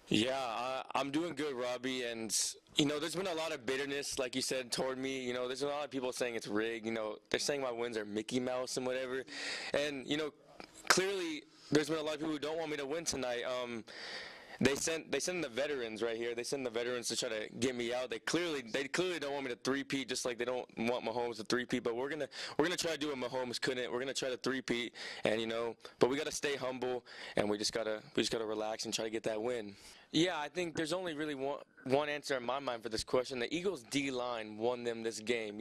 Yeah, I'm doing good, Robbie. And, there's been a lot of bitterness, like you said, toward me. There's a lot of people saying it's rigged. They're saying my wins are Mickey Mouse and whatever. And, clearly there's been a lot of people who don't want me to win tonight. They send the veterans right here. They send the veterans to try to get me out. They clearly don't want me to three-peat, just like they don't want Mahomes to three-peat. But we're gonna try to do what Mahomes couldn't. We're gonna try to three-peat, and but we gotta stay humble, and we just gotta relax and try to get that win. Yeah, I think there's only really one answer in my mind for this question. The Eagles D line won them this game.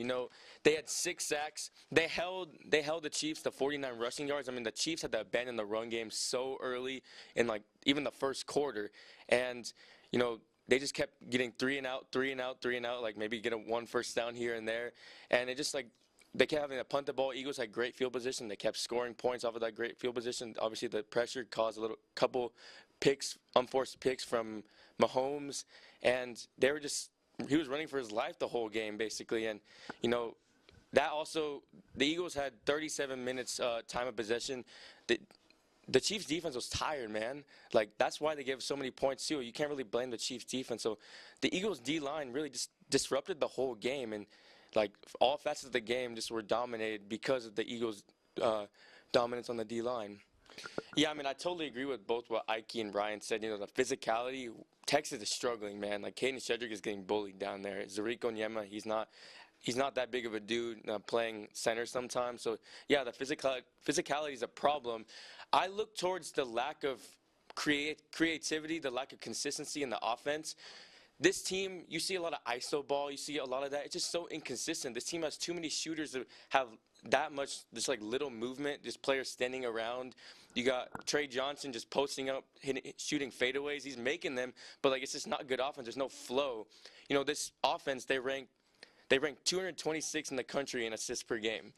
They had 6 sacks. They held the Chiefs to 49 rushing yards. I mean, the Chiefs had to abandon the run game so early in like even the first quarter, and they just kept getting three and out, three and out, three and out. Like maybe get a one first down here and there, and it just like they kept having to punt the ball. Eagles had great field position. They kept scoring points off of that great field position. Obviously, the pressure caused a little couple picks, unforced picks from Mahomes, and he was running for his life the whole game basically, and you know that also the Eagles had 37 minutes time of possession. The, the Chiefs defense was tired, man. Like that's why they gave so many points too. You can't really blame the Chiefs defense. So the Eagles D line really just disrupted the whole game, and like all facets of the game just were dominated because of the Eagles' dominance on the D line. Yeah, I mean, I totally agree with both what Ike and Ryan said. The physicality, Texas is struggling, man. Like, Caden Shedrick is getting bullied down there. Zarek Onyema, he's not that big of a dude playing center sometimes. So, yeah, the physicality is a problem. I look towards the lack of creativity, the lack of consistency in the offense. This team, you see a lot of ISO ball, you see a lot of that. It's just so inconsistent. This team has too many shooters that have that much, just like little movement, just players standing around. You got Trey Johnson just posting up, shooting fadeaways. He's making them, but like it's just not good offense. There's no flow. This offense they rank 226 in the country in assists per game.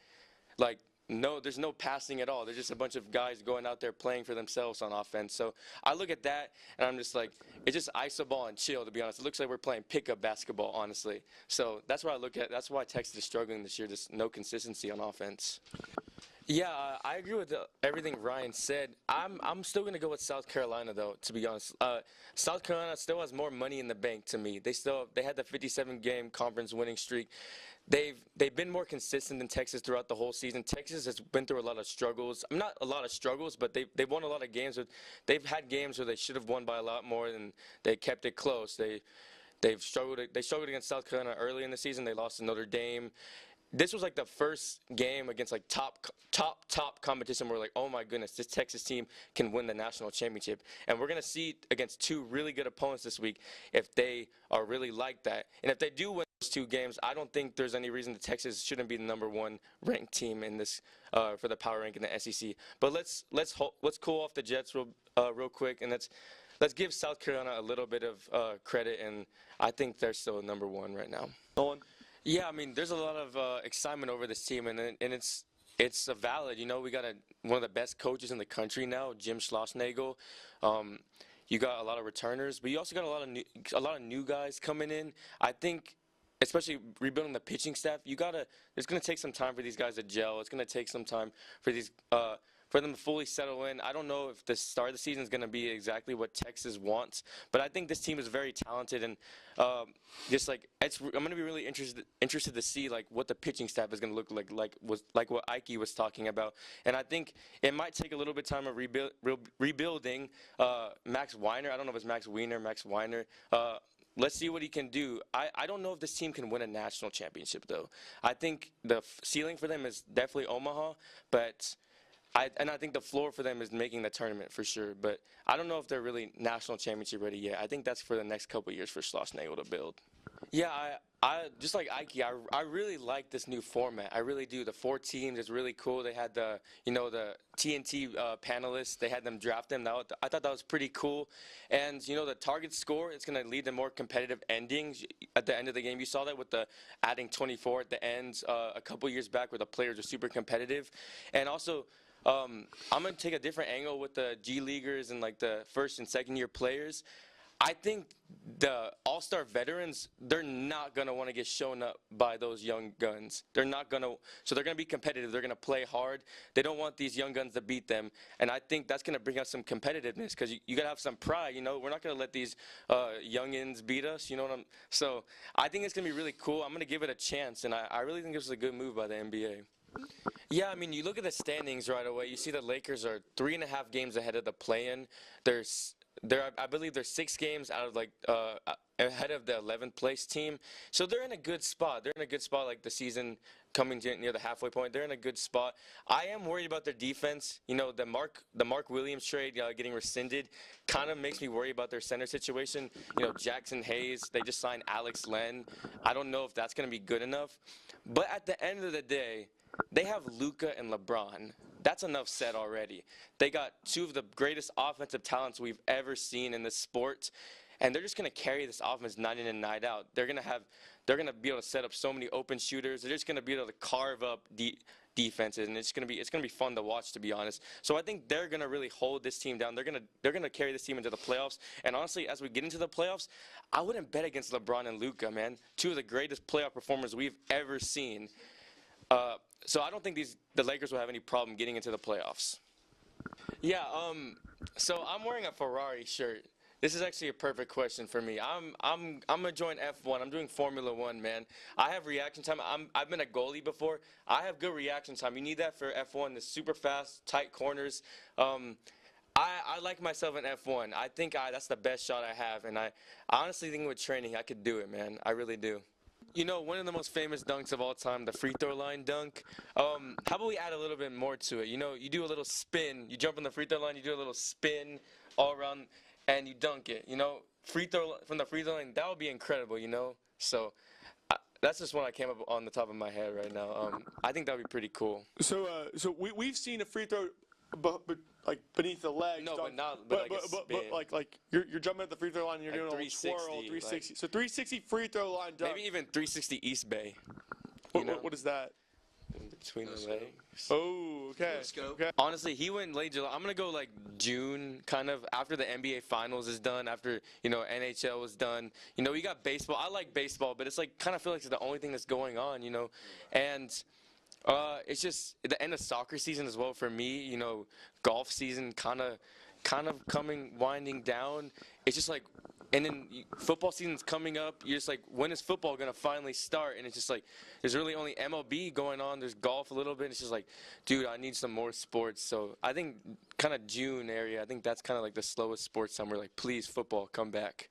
Like, no, there's no passing at all. There's just a bunch of guys going out there playing for themselves on offense. So I look at that and I'm just like, it's just iso ball and chill, to be honest. It looks like we're playing pickup basketball, honestly. So that's what I look at. That's why Texas is struggling this year. Just no consistency on offense. Yeah, I agree with everything Ryan said. I'm still gonna go with South Carolina though. To be honest, South Carolina still has more money in the bank to me. They had the 57 game conference winning streak. They've been more consistent than Texas throughout the whole season. Texas has been through a lot of struggles. Not a lot of struggles, but they've won a lot of games. They've had games where they should have won by a lot more, and they kept it close. They've struggled. They struggled against South Carolina early in the season. They lost to Notre Dame. This was like the first game against like top competition where like, oh my goodness, this Texas team can win the national championship. And we're gonna see against two really good opponents this week if they are really like that. And if they do win those two games, I don't think there's any reason that Texas shouldn't be the number one ranked team in this for the power rank in the SEC. But let's cool off the Jets real quick, and let's give South Carolina a little bit of credit, and I think they're still number one right now. Nolan? Yeah, I mean, there's a lot of excitement over this team, and it's a valid. We got one of the best coaches in the country now, Jim Schlossnagle. Um, you got a lot of returners, but you also got a lot of new guys coming in. I think, especially rebuilding the pitching staff, it's gonna take some time for these guys to gel. It's gonna take some time for for them to fully settle in. I don't know if the start of the season is going to be exactly what Texas wants, but I think this team is very talented, and just like I'm going to be really interested to see like what the pitching staff is going to look like what Ike was talking about, and I think it might take a little bit of time of rebuilding. Max Weiner, I don't know if it's Max Weiner, Max Weiner. Let's see what he can do. I don't know if this team can win a national championship, though. I think the ceiling for them is definitely Omaha, but I think the floor for them is making the tournament for sure. But I don't know if they're really national championship ready yet. I think that's for the next couple of years for Schlossnagle to build. Yeah, I just like Ike. I really like this new format. I really do. The 4 teams is really cool. They had the TNT panelists. They had them draft them. I thought that was pretty cool. And the target score, it's going to lead to more competitive endings at the end of the game. You saw that with the adding 24 at the end a couple years back, where the players are super competitive. And also, I'm going to take a different angle with the G Leaguers and like the first and second year players. I think the all-star veterans, they're not going to want to get shown up by those young guns. They're not going to, so they're going to be competitive. They're going to play hard. They don't want these young guns to beat them. And I think that's going to bring out some competitiveness because you got to have some pride. We're not going to let these youngins beat us. So I think it's going to be really cool. I'm going to give it a chance. And I really think this is a good move by the NBA. Yeah, I mean, you look at the standings right away. You see the Lakers are 3.5 games ahead of the play-in. I believe they're 6 games out of ahead of the 11th place team. So they're in a good spot. They're in a good spot, like the season coming near the halfway point. They're in a good spot. I am worried about their defense. The Mark Williams trade getting rescinded kind of makes me worry about their center situation. Jackson Hayes. They just signed Alex Len. I don't know if that's going to be good enough. But at the end of the day, they have Luka and LeBron. That's enough said already. They got 2 of the greatest offensive talents we've ever seen in this sport, and they're just going to carry this offense night in and night out. They're going to be able to set up so many open shooters. They're just going to be able to carve up defenses, and it's going to be fun to watch, to be honest. So I think they're going to really hold this team down. They're going to carry this team into the playoffs. And honestly, as we get into the playoffs, I wouldn't bet against LeBron and Luka, man. 2 of the greatest playoff performers we've ever seen. So I don't think the Lakers will have any problem getting into the playoffs. Yeah, so I'm wearing a Ferrari shirt. This is actually a perfect question for me. I'm gonna join F1. I'm doing Formula 1, man. I have reaction time. I've been a goalie before. I have good reaction time. You need that for F1. The super fast, tight corners. I like myself in F1. I think that's the best shot I have, and I honestly think with training I could do it, man. I really do. One of the most famous dunks of all time, the free throw line dunk. How about we add a little bit more to it? You do a little spin. You jump on the free throw line, you do a little spin all around, and you dunk it. Free throw from the free throw line, that would be incredible. So that's just one I came up on the top of my head right now. I think that would be pretty cool. So we've seen a free throw, but like beneath the legs. No, dunk, but like you're jumping at the free throw line and you're like doing a little swirl, 360. So 360 free throw line dunk. Maybe even 360 East Bay. What is that? Between the legs. Oh, okay. Honestly, he went late July. I'm gonna go like June, kind of after the NBA Finals is done, after NHL is done. We got baseball. I like baseball, but it's kind of feel like it's the only thing that's going on. And it's just the end of soccer season as well for me. Golf season kind of winding down. It's just like, and then football season's coming up. You're just like, when is football gonna finally start? And it's just like, there's really only MLB going on. There's golf a little bit. It's just like, dude, I need some more sports. So I think kind of June area. I think that's kind of like the slowest sports summer. Like, please, football, come back.